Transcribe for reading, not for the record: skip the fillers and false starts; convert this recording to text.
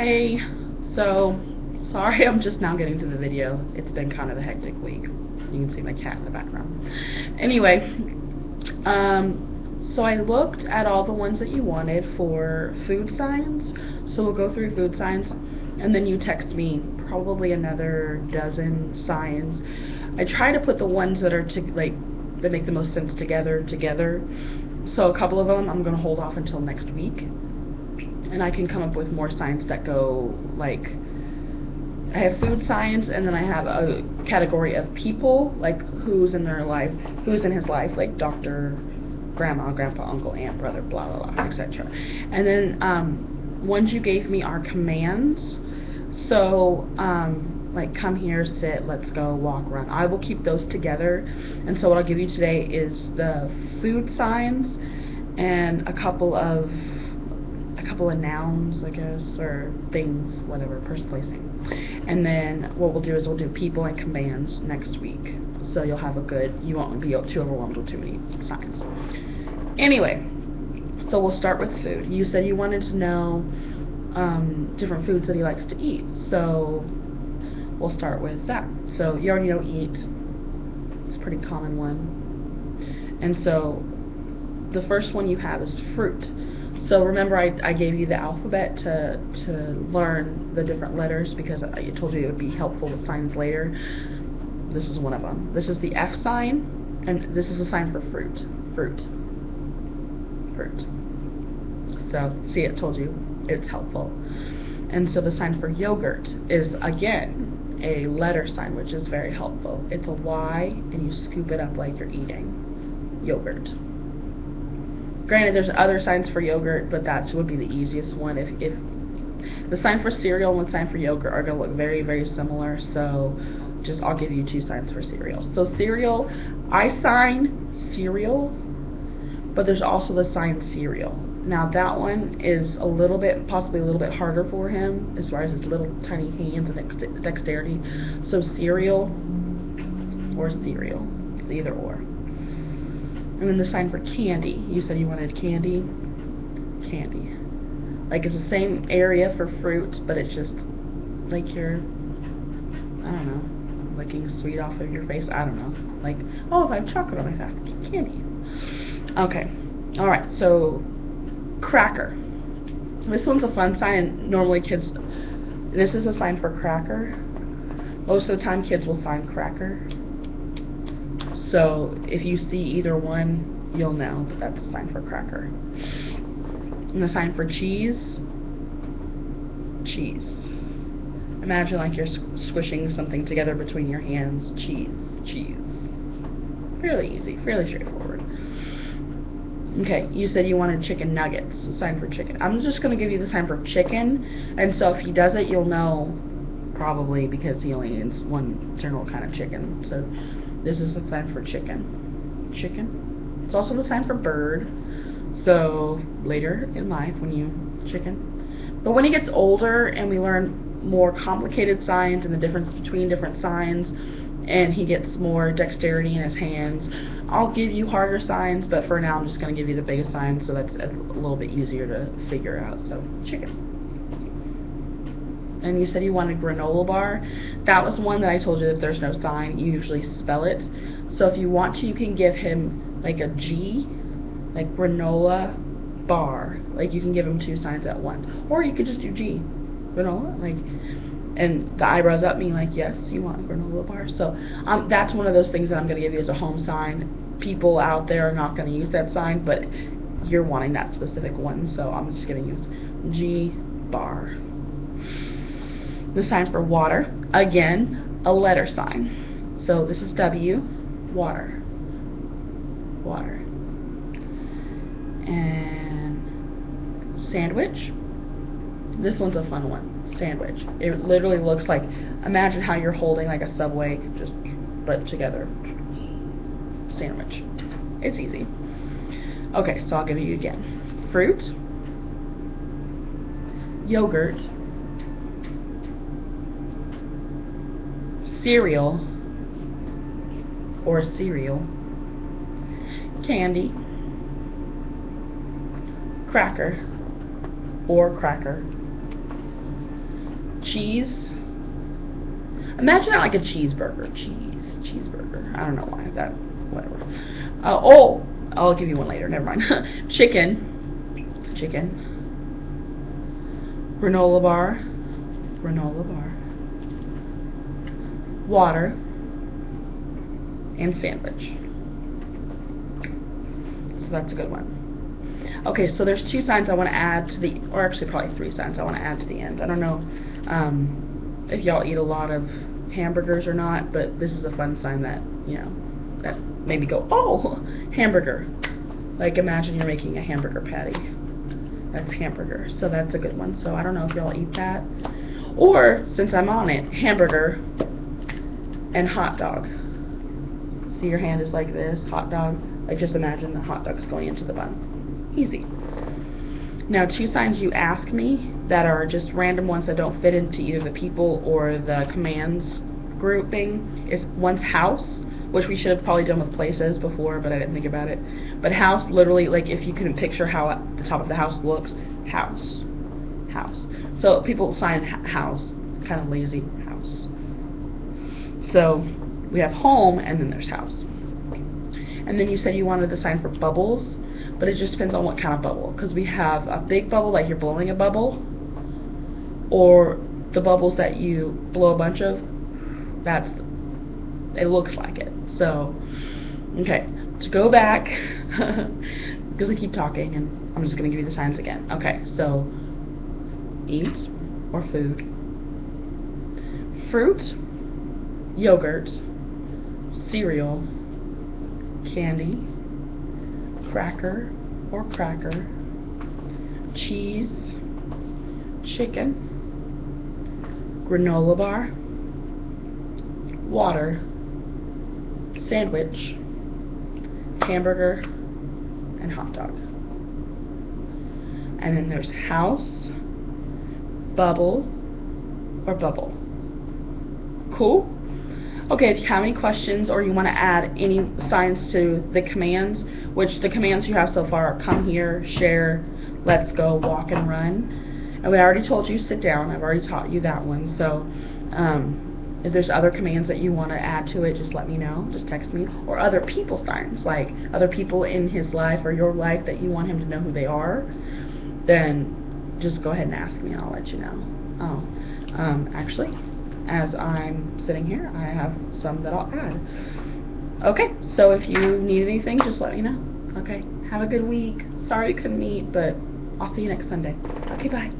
Hey, so sorry I'm just now getting to the video. It's been kind of a hectic week. You can see my cat in the background. Anyway, so I looked at all the ones that you wanted for food signs. So we'll go through food signs, and then you text me probably another dozen signs. I try to put the ones that are that make the most sense together. So a couple of them I'm going to hold off until next week, and I can come up with more signs that go like, I have food signs, and then I have a category of people, like who's in their life, who's in his life, like doctor, grandma, grandpa, uncle, aunt, brother, blah blah blah, etc. And then ones you gave me are commands. So like come here, sit, let's go, walk, run. I will keep those together, and so what I'll give you today is the food signs and a couple of nouns, I guess, or things, whatever, person, place, thing. And then what we'll do is we'll do people and commands next week. So you'll have you won't be too overwhelmed with too many signs. Anyway, so we'll start with food. You said you wanted to know different foods that he likes to eat. So we'll start with that. So you already know eat. It's a pretty common one. And so the first one you have is fruit. So remember I gave you the alphabet to learn the different letters, because I told you it would be helpful with signs later. This is one of them. This is the F sign, and this is a sign for fruit. Fruit. So see, it told you it's helpful. And so the sign for yogurt is, again, a letter sign, which is very helpful. It's a Y, and you scoop it up like you're eating yogurt. Granted, there's other signs for yogurt, but that would be the easiest one. If the sign for cereal and the sign for yogurt are going to look very, very similar, so I'll give you two signs for cereal. So cereal, I sign cereal, but there's also the sign cereal. Now that one is possibly a little bit harder for him as far as his little tiny hands and dexterity. So cereal or cereal, it's either or. And then the sign for candy. You said you wanted candy. Candy. Like it's the same area for fruit, but it's just like you're, I don't know, licking sweet off of your face. I don't know. Like, oh, if I have chocolate on my face, candy. Okay. Alright, so cracker. This one's a fun sign, and normally kids, this is a sign for cracker. Most of the time kids will sign cracker. So if you see either one, you'll know that that's a sign for cracker. And the sign for cheese, cheese. Imagine like you're squishing something together between your hands. Cheese, cheese. Fairly easy, fairly straightforward. Okay, you said you wanted chicken nuggets, a sign for chicken. I'm just going to give you the sign for chicken, and so if he does it, you'll know probably because he only eats one general kind of chicken. So this is the sign for chicken. Chicken. It's also the sign for bird. So later in life, when you chicken. But when he gets older and we learn more complicated signs and the difference between different signs, and he gets more dexterity in his hands, I'll give you harder signs. But for now, I'm just going to give you the base signs, so that's a little bit easier to figure out. So chicken. And you said you wanted granola bar. That was one that I told you that there's no sign. You usually spell it. So if you want to, you can give him like a G, like granola bar. Like you can give him two signs at once. Or you could just do G, granola, like, and the eyebrows up mean like, yes, you want a granola bar. So that's one of those things that I'm going to give you as a home sign. People out there are not going to use that sign, but you're wanting that specific one. So I'm just going to use G bar. The sign for water, again, a letter sign. So this is W, water. Water. And sandwich. This one's a fun one. Sandwich. It literally looks like, imagine how you're holding like a Subway, just but together. Sandwich. It's easy. Okay, so I'll give you again. Fruit. Yogurt. Cereal or cereal, candy, cracker or cracker, cheese. Imagine that like a cheeseburger. Cheeseburger. I don't know why. That, whatever. Oh, I'll give you one later. Never mind. Chicken. Granola bar. Water. And sandwich. So that's a good one. Okay, so there's 2 signs I want to add to the, or actually probably 3 signs I want to add to the end. I don't know if y'all eat a lot of hamburgers or not, but this is a fun sign that, you know, that made me go, oh, hamburger. Like imagine you're making a hamburger patty. That's hamburger. So that's a good one. So I don't know if y'all eat that. Or, since I'm on it, hamburger and hot dog. See, your hand is like this, hot dog. Like just imagine the hot dog's going into the bun. Easy. Now 2 signs you ask me that are just random ones that don't fit into either the people or the commands grouping is one's house, which we should have probably done with places before, but I didn't think about it. But house, literally, like if you couldn't picture how the top of the house looks, house. So people sign house, kind of lazy, house. So we have home and then there's house. And then you said you wanted the sign for bubbles, but it just depends on what kind of bubble, because we have a big bubble like you're blowing a bubble, or the bubbles that you blow a bunch of. That's, it looks like it. So okay, to go back because I keep talking and I'm just going to give you the signs again. Okay, so eat or food, fruit, yogurt, cereal, candy, cracker or cracker, cheese, chicken, granola bar, water, sandwich, hamburger, and hot dog. And then there's house, bubble, or bubble. Cool? Okay, if you have any questions or you want to add any signs to the commands, which the commands you have so far are come here, share, let's go, walk, and run. And we already told you sit down. I've already taught you that one. So if there's other commands that you want to add to it, just let me know. Just text me. Or other people signs, like other people in his life or your life that you want him to know who they are, then just go ahead and ask me and I'll let you know. Actually, as I'm sitting here, I have some that I'll add. Okay, so if you need anything, just let me know. Okay, have a good week. Sorry we couldn't meet, but I'll see you next Sunday. Okay, bye.